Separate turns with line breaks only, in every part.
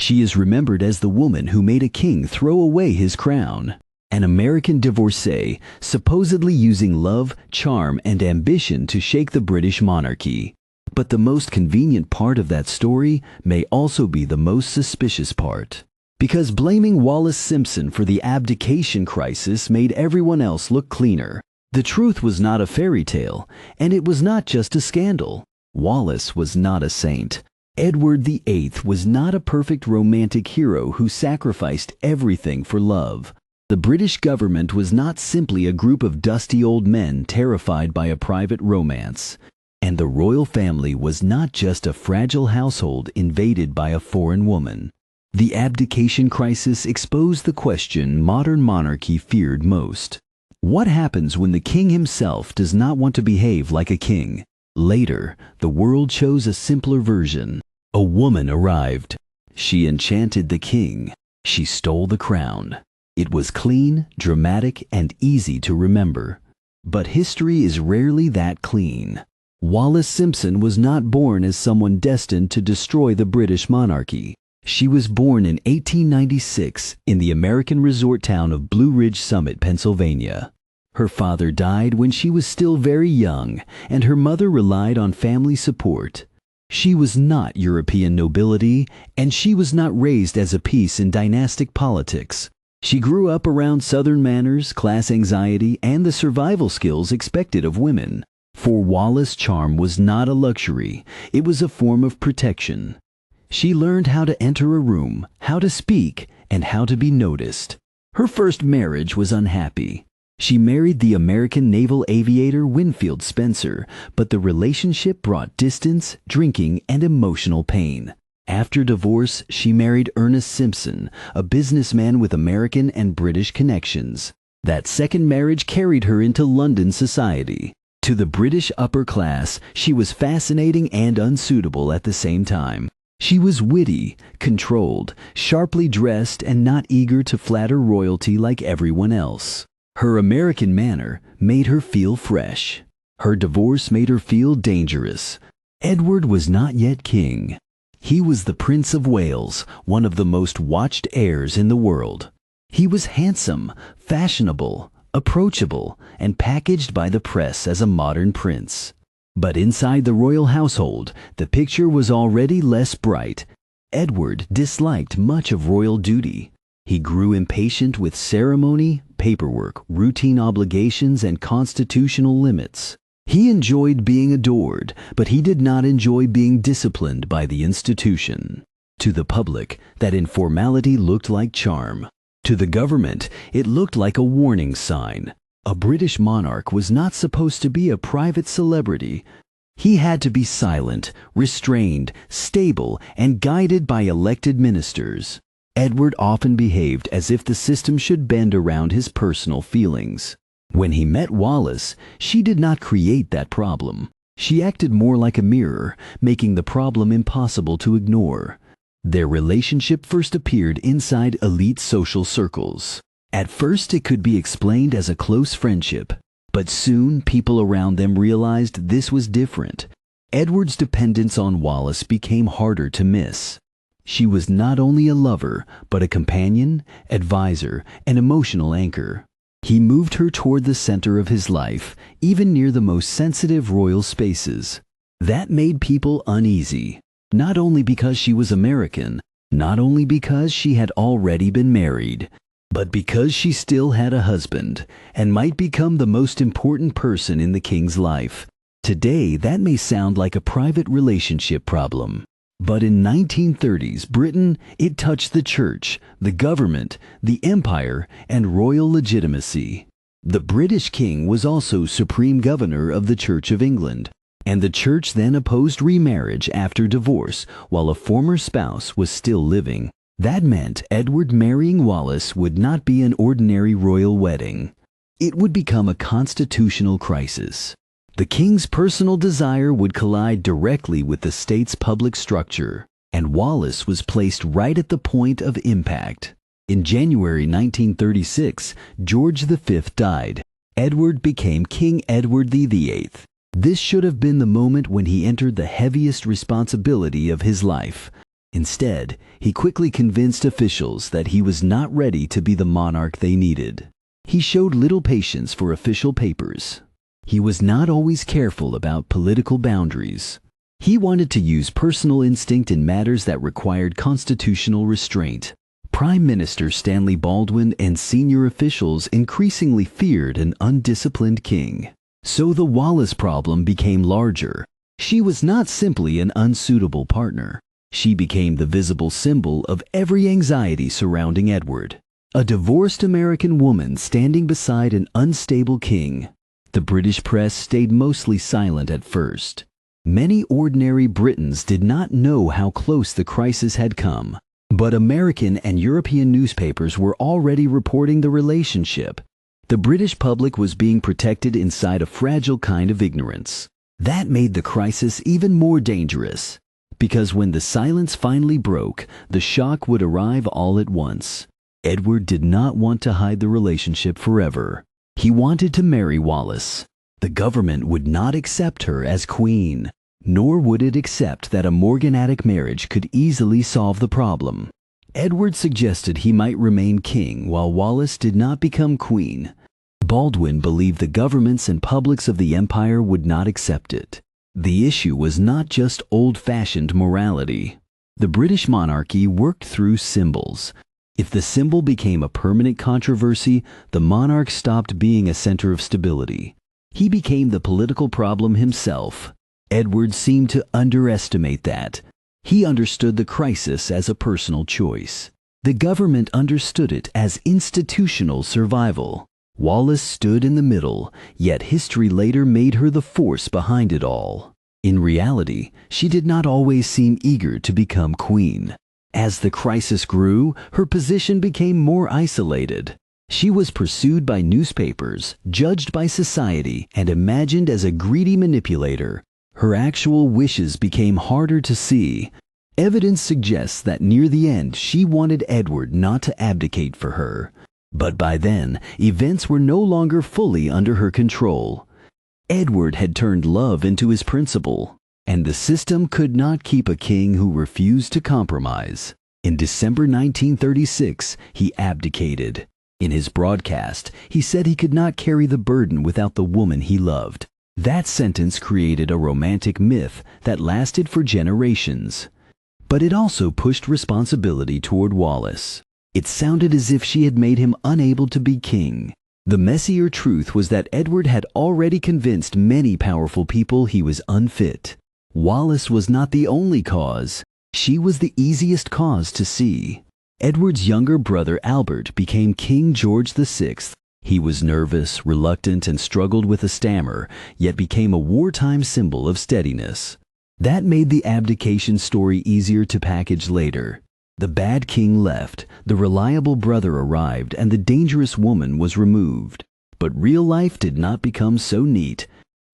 She is remembered as the woman who made a king throw away his crown. An American divorcee, supposedly using love, charm, and ambition to shake the British monarchy. But the most convenient part of that story may also be the most suspicious part. Because blaming Wallis Simpson for the abdication crisis made everyone else look cleaner. The truth was not a fairy tale, and it was not just a scandal. Wallis was not a saint. Edward VIII was not a perfect romantic hero who sacrificed everything for love. The British government was not simply a group of dusty old men terrified by a private romance. And the royal family was not just a fragile household invaded by a foreign woman. The abdication crisis exposed the question modern monarchy feared most. What happens when the king himself does not want to behave like a king? Later, the world chose a simpler version. A woman arrived. She enchanted the king. She stole the crown. It was clean, dramatic, and easy to remember. But history is rarely that clean. Wallis Simpson was not born as someone destined to destroy the British monarchy. She was born in 1896 in the American resort town of Blue Ridge Summit, Pennsylvania. Her father died when she was still very young, and her mother relied on family support. She was not European nobility, and she was not raised as a piece in dynastic politics. She grew up around Southern manners, class anxiety, and the survival skills expected of women. For Wallis, charm was not a luxury, it was a form of protection. She learned how to enter a room, how to speak, and how to be noticed. Her first marriage was unhappy. She married the American naval aviator Winfield Spencer, but the relationship brought distance, drinking, and emotional pain. After divorce, she married Ernest Simpson, a businessman with American and British connections. That second marriage carried her into London society. To the British upper class, she was fascinating and unsuitable at the same time. She was witty, controlled, sharply dressed, and not eager to flatter royalty like everyone else. Her American manner made her feel fresh. Her divorce made her feel dangerous. Edward was not yet king. He was the Prince of Wales, one of the most watched heirs in the world. He was handsome, fashionable, approachable, and packaged by the press as a modern prince. But inside the royal household, the picture was already less bright. Edward disliked much of royal duty. He grew impatient with ceremony, paperwork, routine obligations, and constitutional limits. He enjoyed being adored, but he did not enjoy being disciplined by the institution. To the public, that informality looked like charm. To the government, it looked like a warning sign. A British monarch was not supposed to be a private celebrity. He had to be silent, restrained, stable, and guided by elected ministers. Edward often behaved as if the system should bend around his personal feelings. When he met Wallis, she did not create that problem. She acted more like a mirror, making the problem impossible to ignore. Their relationship first appeared inside elite social circles. At first it could be explained as a close friendship, but soon people around them realized this was different. Edward's dependence on Wallis became harder to miss. She was not only a lover, but a companion, advisor, and emotional anchor. He moved her toward the center of his life, even near the most sensitive royal spaces. That made people uneasy, not only because she was American, not only because she had already been married, but because she still had a husband and might become the most important person in the king's life. Today, that may sound like a private relationship problem. But in 1930s Britain, it touched the church, the government, the empire, and royal legitimacy. The British king was also supreme governor of the Church of England, and the church then opposed remarriage after divorce while a former spouse was still living. That meant Edward marrying Wallis would not be an ordinary royal wedding. It would become a constitutional crisis. The king's personal desire would collide directly with the state's public structure, and Wallis was placed right at the point of impact. In January 1936, George V died. Edward became King Edward VIII. This should have been the moment when he entered the heaviest responsibility of his life. Instead, he quickly convinced officials that he was not ready to be the monarch they needed. He showed little patience for official papers. He was not always careful about political boundaries. He wanted to use personal instinct in matters that required constitutional restraint. Prime Minister Stanley Baldwin and senior officials increasingly feared an undisciplined king. So the Wallis problem became larger. She was not simply an unsuitable partner. She became the visible symbol of every anxiety surrounding Edward. A divorced American woman standing beside an unstable king. The British press stayed mostly silent at first. Many ordinary Britons did not know how close the crisis had come. But American and European newspapers were already reporting the relationship. The British public was being protected inside a fragile kind of ignorance. That made the crisis even more dangerous. Because when the silence finally broke, the shock would arrive all at once. Edward did not want to hide the relationship forever. He wanted to marry Wallis. The government would not accept her as queen, nor would it accept that a morganatic marriage could easily solve the problem. Edward suggested he might remain king while Wallis did not become queen. Baldwin believed the governments and publics of the empire would not accept it. The issue was not just old-fashioned morality. The British monarchy worked through symbols. If the symbol became a permanent controversy, the monarch stopped being a center of stability. He became the political problem himself. Edward seemed to underestimate that. He understood the crisis as a personal choice. The government understood it as institutional survival. Wallis stood in the middle, yet history later made her the force behind it all. In reality, she did not always seem eager to become queen. As the crisis grew, her position became more isolated. She was pursued by newspapers, judged by society, and imagined as a greedy manipulator. Her actual wishes became harder to see. Evidence suggests that near the end she wanted Edward not to abdicate for her. But by then, events were no longer fully under her control. Edward had turned love into his principle, and the system could not keep a king who refused to compromise. In December 1936, he abdicated. In his broadcast, he said he could not carry the burden without the woman he loved. That sentence created a romantic myth that lasted for generations. But it also pushed responsibility toward Wallis. It sounded as if she had made him unable to be king. The messier truth was that Edward had already convinced many powerful people he was unfit. Wallis was not the only cause. She was the easiest cause to see. Edward's younger brother Albert became King George VI. He was nervous, reluctant, and struggled with a stammer, yet became a wartime symbol of steadiness. That made the abdication story easier to package later. The bad king left, the reliable brother arrived, and the dangerous woman was removed. But real life did not become so neat.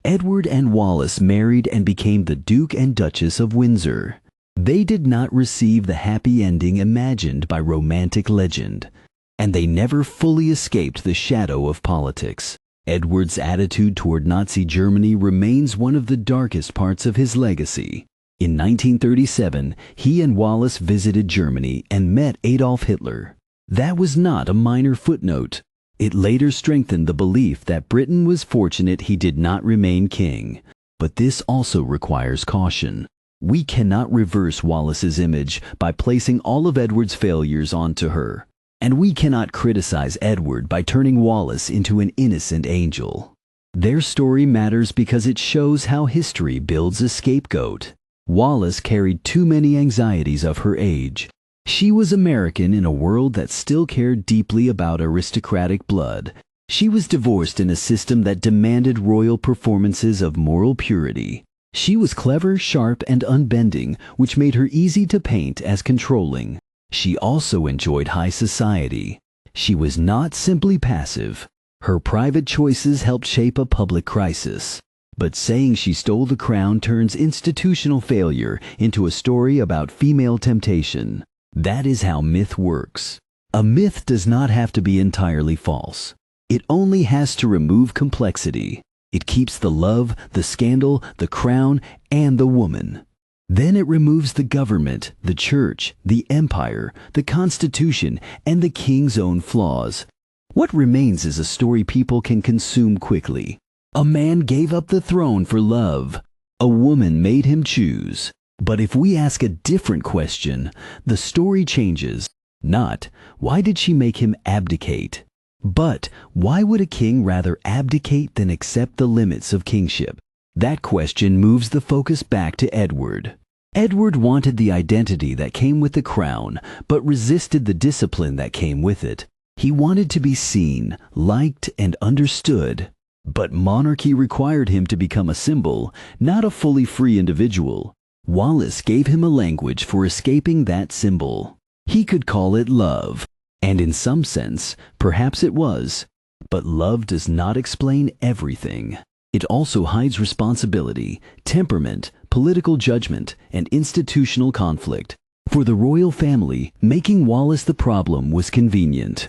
Edward and Wallis married and became the Duke and Duchess of Windsor. They did not receive the happy ending imagined by romantic legend, and they never fully escaped the shadow of politics. Edward's attitude toward Nazi Germany remains one of the darkest parts of his legacy. In 1937, he and Wallis visited Germany and met Adolf Hitler. That was not a minor footnote. It later strengthened the belief that Britain was fortunate he did not remain king. But this also requires caution. We cannot reverse Wallis's image by placing all of Edward's failures onto her. And we cannot criticize Edward by turning Wallis into an innocent angel. Their story matters because it shows how history builds a scapegoat. Wallis carried too many anxieties of her age. She was American in a world that still cared deeply about aristocratic blood. She was divorced in a system that demanded royal performances of moral purity. She was clever, sharp, and unbending, which made her easy to paint as controlling. She also enjoyed high society. She was not simply passive. Her private choices helped shape a public crisis. But saying she stole the crown turns institutional failure into a story about female temptation. That is how myth works. A myth does not have to be entirely false. It only has to remove complexity. It keeps the love, the scandal, the crown, and the woman. Then it removes the government, the church, the empire, the constitution, and the king's own flaws. What remains is a story people can consume quickly. A man gave up the throne for love. A woman made him choose. But if we ask a different question, the story changes. Not, why did she make him abdicate? But, why would a king rather abdicate than accept the limits of kingship? That question moves the focus back to Edward. Edward wanted the identity that came with the crown, but resisted the discipline that came with it. He wanted to be seen, liked, and understood. But monarchy required him to become a symbol, not a fully free individual. Wallis gave him a language for escaping that symbol. He could call it love, and in some sense, perhaps it was. But love does not explain everything. It also hides responsibility, temperament, political judgment, and institutional conflict. For the royal family, making Wallis the problem was convenient.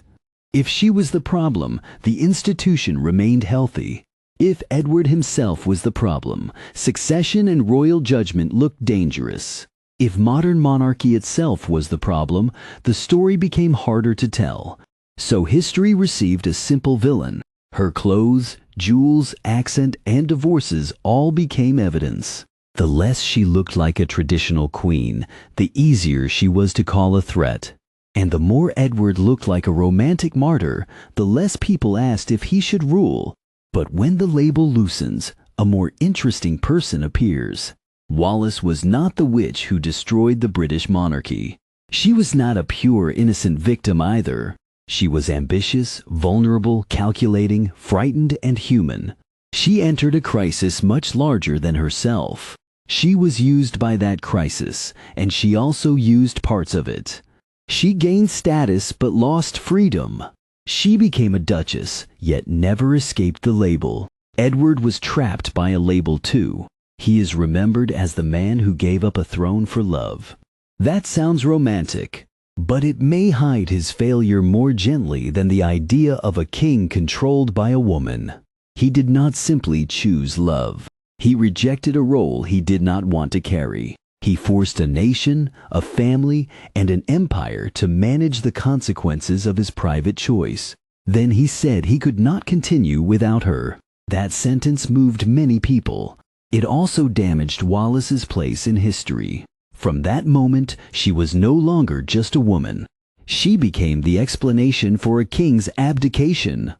If she was the problem, the institution remained healthy. If Edward himself was the problem, succession and royal judgment looked dangerous. If modern monarchy itself was the problem, the story became harder to tell. So history received a simple villain. Her clothes, jewels, accent, and divorces all became evidence. The less she looked like a traditional queen, the easier she was to call a threat. And the more Edward looked like a romantic martyr, the less people asked if he should rule. But when the label loosens, a more interesting person appears. Wallis was not the witch who destroyed the British monarchy. She was not a pure, innocent victim either. She was ambitious, vulnerable, calculating, frightened, and human. She entered a crisis much larger than herself. She was used by that crisis, and she also used parts of it. She gained status but lost freedom. She became a duchess, yet never escaped the label. Edward was trapped by a label too. He is remembered as the man who gave up a throne for love. That sounds romantic. But it may hide his failure more gently than the idea of a king controlled by a woman. He did not simply choose love. He rejected a role he did not want to carry. He forced a nation, a family, and an empire to manage the consequences of his private choice. Then he said he could not continue without her. That sentence moved many people. It also damaged Wallis's place in history. From that moment, she was no longer just a woman. She became the explanation for a king's abdication.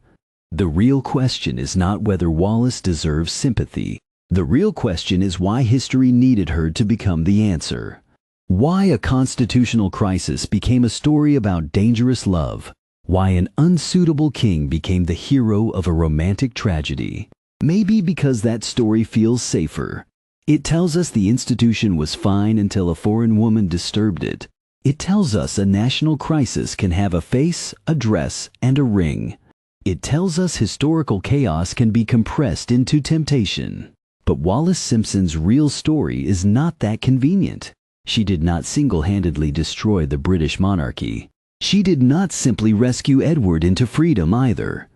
The real question is not whether Wallis deserves sympathy. The real question is why history needed her to become the answer. Why a constitutional crisis became a story about dangerous love. Why an unsuitable king became the hero of a romantic tragedy. Maybe because that story feels safer. It tells us the institution was fine until a foreign woman disturbed it. It tells us a national crisis can have a face, a dress, and a ring. It tells us historical chaos can be compressed into temptation. But Wallis Simpson's real story is not that convenient. She did not single-handedly destroy the British monarchy. She did not simply rescue Edward into freedom either.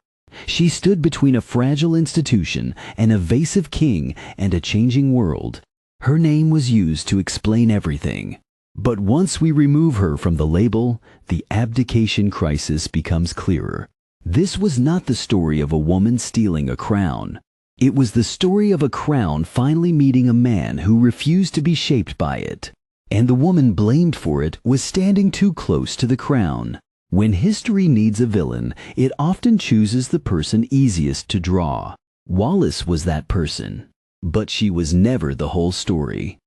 She stood between a fragile institution, an evasive king, and a changing world. Her name was used to explain everything. But once we remove her from the label, the abdication crisis becomes clearer. This was not the story of a woman stealing a crown. It was the story of a crown finally meeting a man who refused to be shaped by it. And the woman blamed for it was standing too close to the crown. When history needs a villain, it often chooses the person easiest to draw. Wallis was that person. But she was never the whole story.